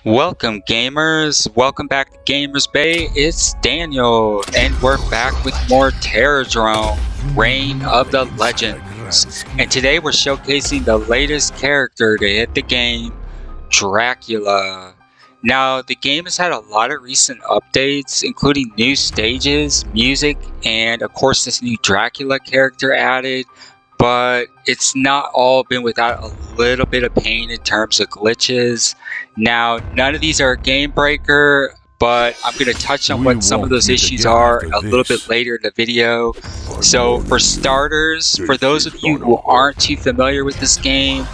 Welcome gamers, welcome back to Gamers Bay. It's Daniel and we're back with more Terrordrome, Reign of the Legends. And today we're showcasing the latest character to hit the game, Dracula. Now the game has had a lot of recent updates, including new stages, music, and of course this new Dracula character added. But it's not all been without a little bit of pain in terms of glitches. Now, none of these are a game breaker, but I'm going to touch on what some of those issues are a little bit later in the video. So for starters, for those of you who aren't too familiar with this game,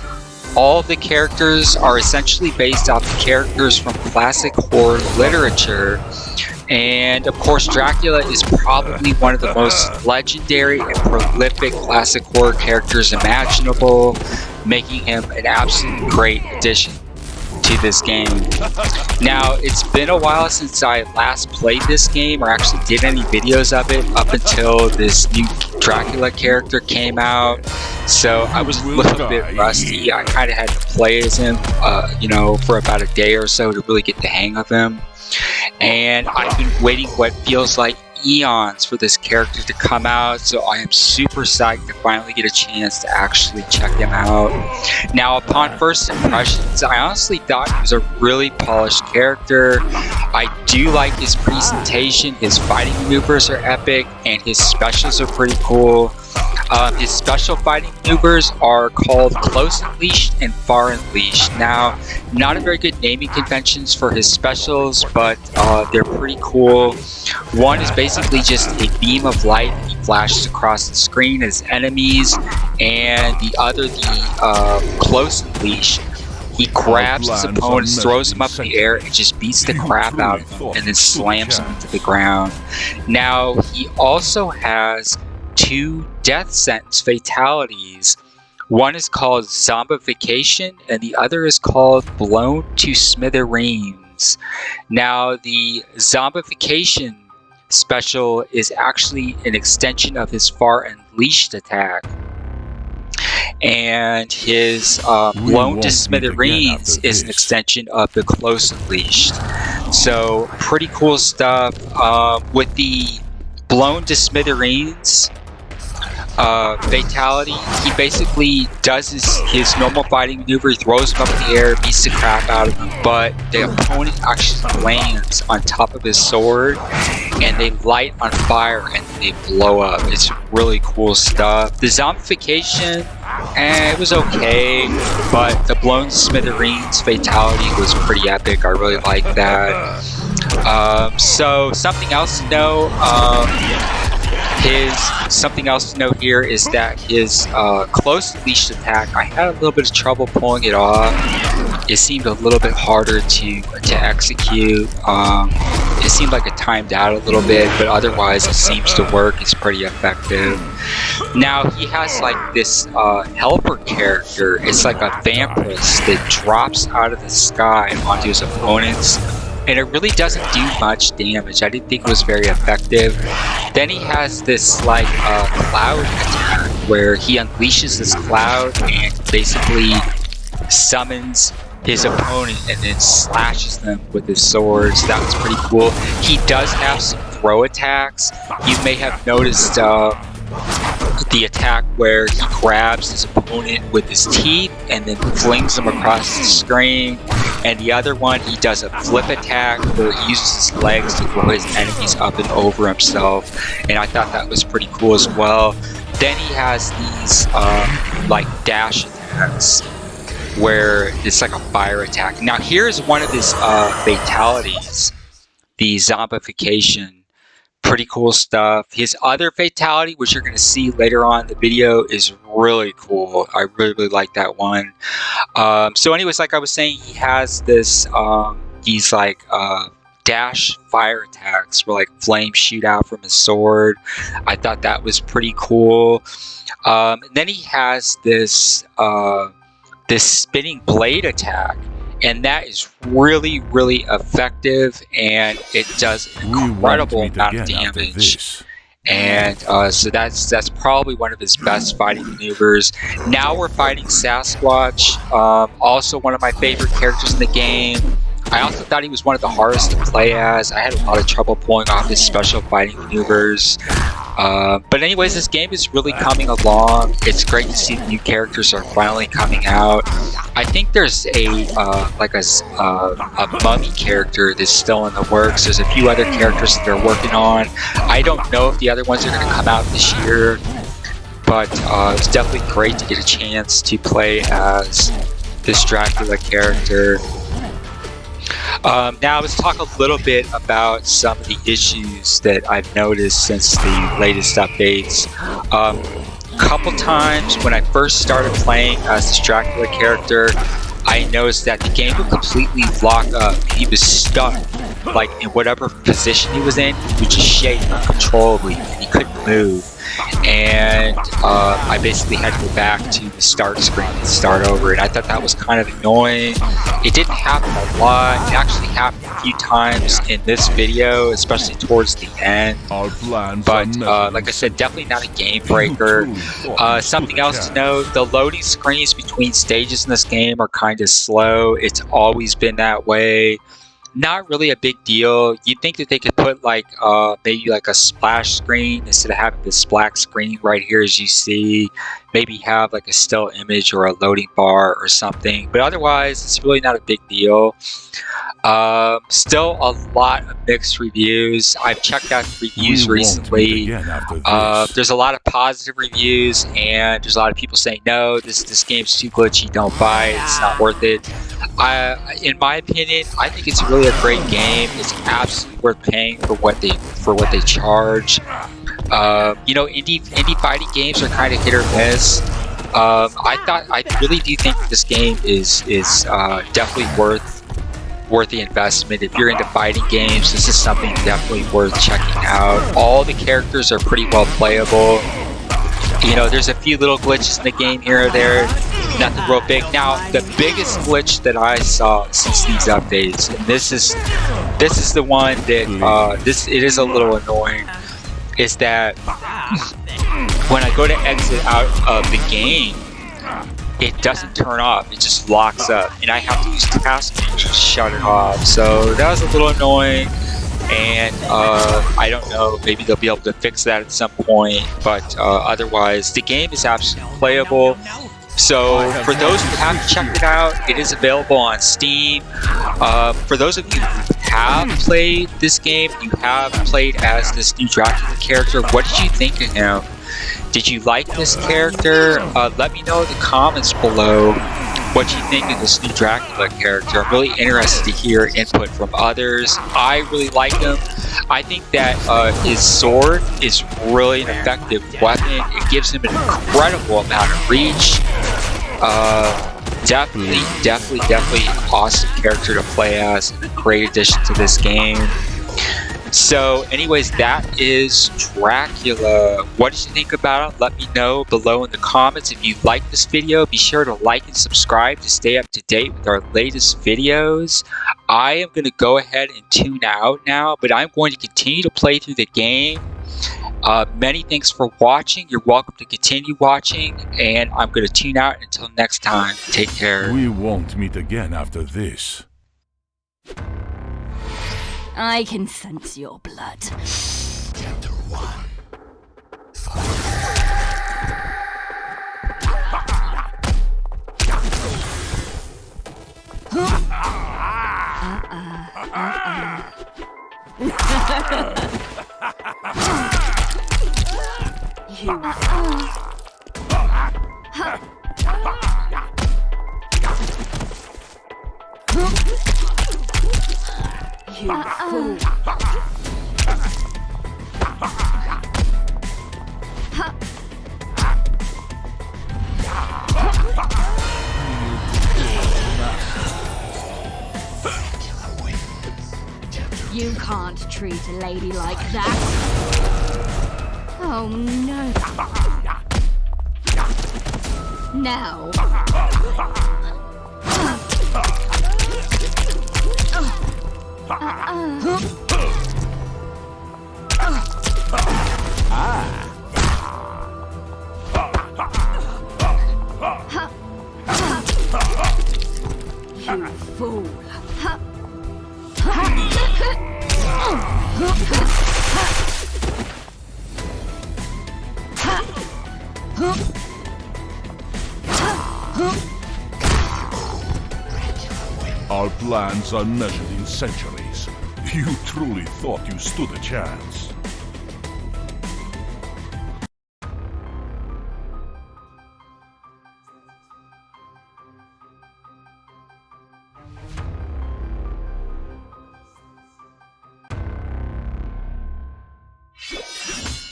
all of the characters are essentially based off the characters from classic horror literature. And of course, Dracula is probably one of the most legendary and prolific classic horror characters imaginable, making him an absolutely great addition to this game. Now, it's been a while since I last played this game or actually did any videos of it up until this new Dracula character came out. So I was a little bit rusty. I kind of had to play as him, for about a day or so to really get the hang of him. And I've been waiting what feels like eons for this character to come out, so I am super psyched to finally get a chance to actually check him out. Now, upon first impressions, I honestly thought he was a really polished character. I do like his presentation, his fighting maneuvers are epic, and his specials are pretty cool. His special fighting maneuvers are called Close Unleashed and Far Unleashed. Now, not a very good naming conventions for his specials, but they're pretty cool. One is basically just a beam of light he flashes across the screen as enemies, and the other, the Close Unleashed, he grabs his opponents, throws them up in the air, and just beats the crap out of them, and then slams them into the ground. Now, he also has two death sentence fatalities. One is called Zombification and the other is called Blown to Smithereens. Now, the Zombification special is actually an extension of his Far Unleashed attack, and his Blown to Smithereens is an extension of the Close Unleashed. So pretty cool stuff. With the Blown to Smithereens fatality, he basically does his normal fighting maneuver. He throws him up in the air, beats the crap out of him, but the opponent actually lands on top of his sword and they light on fire and they blow up. It's really cool stuff. The Zombification, it was okay, but the Blown to Smithereens fatality was pretty epic. I really like that. So something else to know, here is that his Close Unleashed attack, I had a little bit of trouble pulling it off. It seemed a little bit harder to execute. It seemed like it timed out a little bit, but otherwise it seems to work. It's pretty effective. Now, he has like this helper character. It's like a vampiress that drops out of the sky onto his opponents, and it really doesn't do much damage. I didn't think it was very effective. Then he has this like cloud attack where he unleashes this cloud and basically summons his opponent and then slashes them with his sword. So that was pretty cool. He does have some throw attacks. You may have noticed the attack where he grabs his opponent with his teeth and then flings them across the screen. And the other one, he does a flip attack where he uses his legs to throw his enemies up and over himself. And I thought that was pretty cool as well. Then he has these like dash attacks where it's like a fire attack. Now here's one of his fatalities, the Zombification. Pretty cool stuff. His other fatality, which you're going to see later on in the video, is really cool. I really like that one. So anyways, like I was saying, he has this, he's like dash fire attacks where like flames shoot out from his sword. I thought that was pretty cool. And then he has this, this spinning blade attack. And that is really effective, and it does an incredible amount of damage. And so that's probably one of his best fighting maneuvers. Now we're fighting Sasquatch, also one of my favorite characters in the game. I also thought he was one of the hardest to play as. I had a lot of trouble pulling off his special fighting maneuvers. But anyways, this game is really coming along. It's great to see new characters are finally coming out. I think there's a mummy character that's still in the works. There's a few other characters that they're working on. I don't know if the other ones are going to come out this year, but it's definitely great to get a chance to play as this Dracula character. Now let's talk a little bit about some of the issues that I've noticed since the latest updates. Couple times when I first started playing as this Dracula character, I noticed that the game would completely lock up. He was stuck, like in whatever position he was in, he would just shake uncontrollably. He couldn't move. And I basically had to go back to the start screen and start over, and I thought that was kind of annoying. It didn't happen a lot. It actually happened a few times in this video, especially towards the end. But like I said, definitely not a game breaker. Something else to note, the loading screens between stages in this game are kind of slow. It's always been that way. Not really a big deal. You'd think that they could put like maybe like a splash screen instead of having this black screen right here as you see. Maybe have like a still image or a loading bar or something. But otherwise, it's really not a big deal. Still a lot of mixed reviews. I've checked out the reviews recently. There's a lot of positive reviews, and there's a lot of people saying, no, this game's too glitchy, don't buy it, it's not worth it. In my opinion, I think it's really a great game. It's absolutely worth paying for what they charge. You know, indie fighting games are kind of hit or miss. I really do think that this game is definitely worth the investment. If you're into fighting games, this is something definitely worth checking out. All the characters are pretty well playable. You know, there's a few little glitches in the game here or there, nothing real big. Now, the biggest glitch that I saw since these updates, and this is the one that it is a little annoying, is that when I go to exit out of the game, it doesn't turn off, it just locks up, and I have to use task manager to shut it off. So that was a little annoying, and I don't know, maybe they'll be able to fix that at some point, but otherwise the game is absolutely playable. So for those who haven't checked it out, it is available on Steam. For those of you who have played this game, you have played as this new Dracula character, what did you think of him? Did you like this character? Let me know in the comments below what you think of this new Dracula character. I'm really interested to hear input from others. I really like him. I think that his sword is really an effective weapon. It gives him an incredible amount of reach. Definitely an awesome character to play as, and a great addition to this game. So anyways, that is Dracula. What did you think about it? Let me know below in the comments. If you like this video, be sure to like and subscribe to stay up to date with our latest videos. I am going to go ahead and tune out now, but I'm going to continue to play through the game. Many thanks for watching. You're welcome to continue watching, and I'm going to tune out until next time. Take care. We won't meet again after this. I can sense your blood. Chapter 1. You fool. You can't treat a lady like that. Oh no. Now. You fool. Our plans are measured in centuries. You truly thought you stood a chance.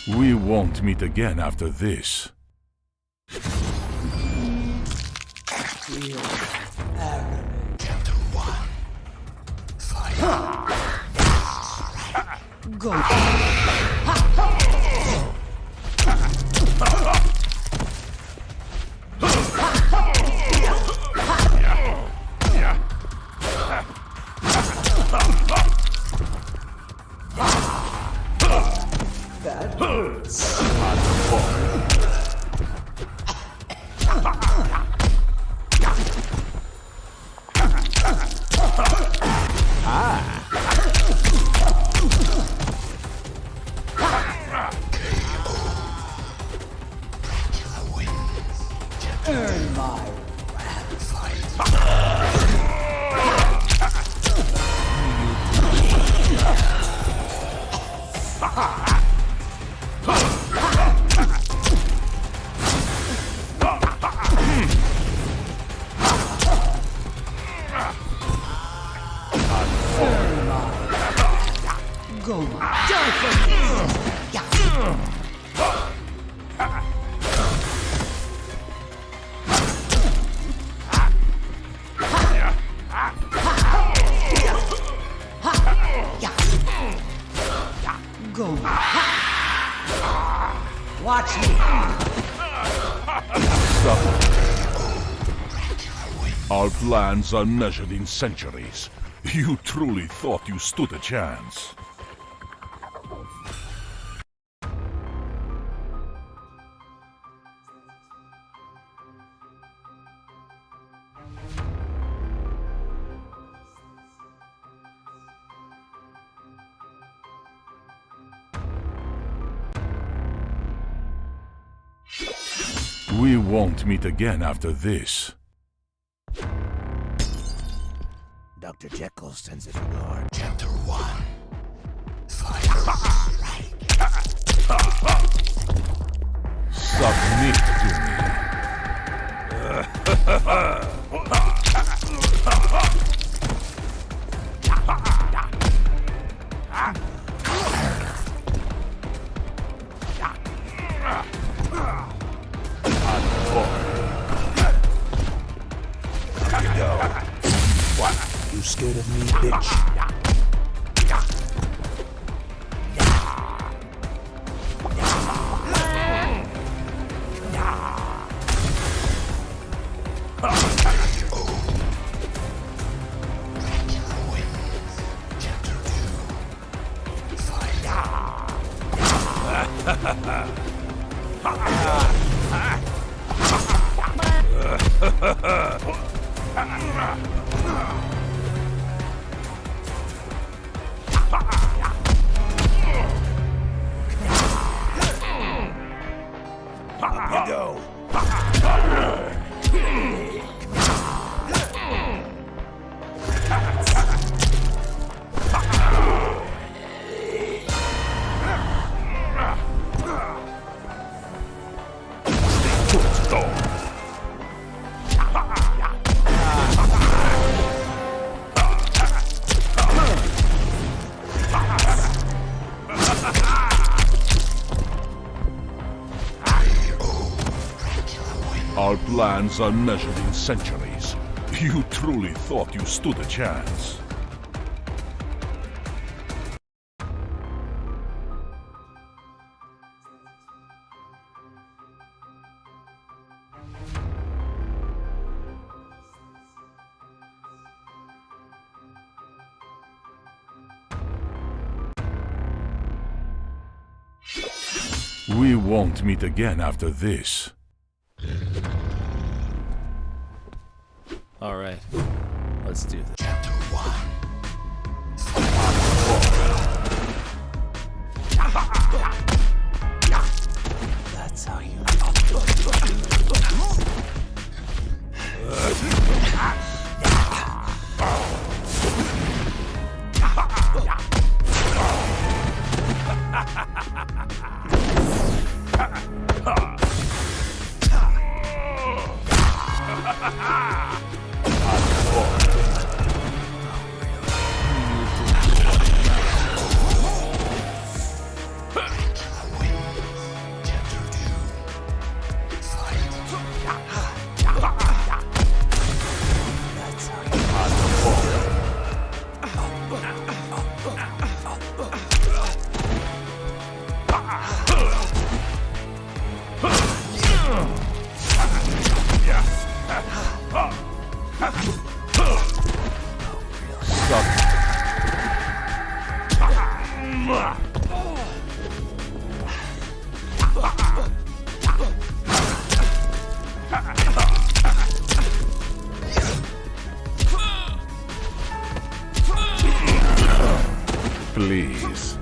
We won't meet again after this. Chapter 1. Fight. Go. Earn my go. Die for me. Go. Watch me. Stop. Our plans are measured in centuries. You truly thought you stood a chance. We won't meet again after this. Dr. Jekyll sends his regard. Chapter 1. Fight. Submit to me. You scared of me, bitch? Go. Our plans are measured in centuries. You truly thought you stood a chance. We won't meet again after this. All right, let's do this. Chapter 1. Please.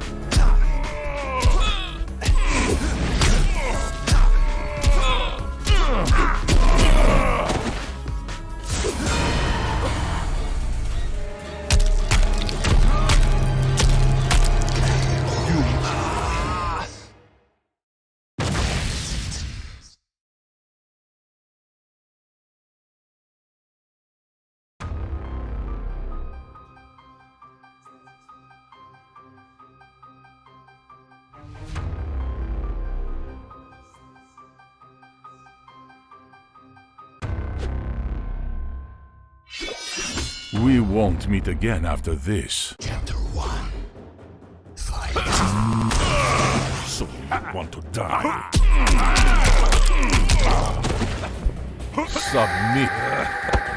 We won't meet again after this. Chapter 1. Fight. So you want to die? Submit.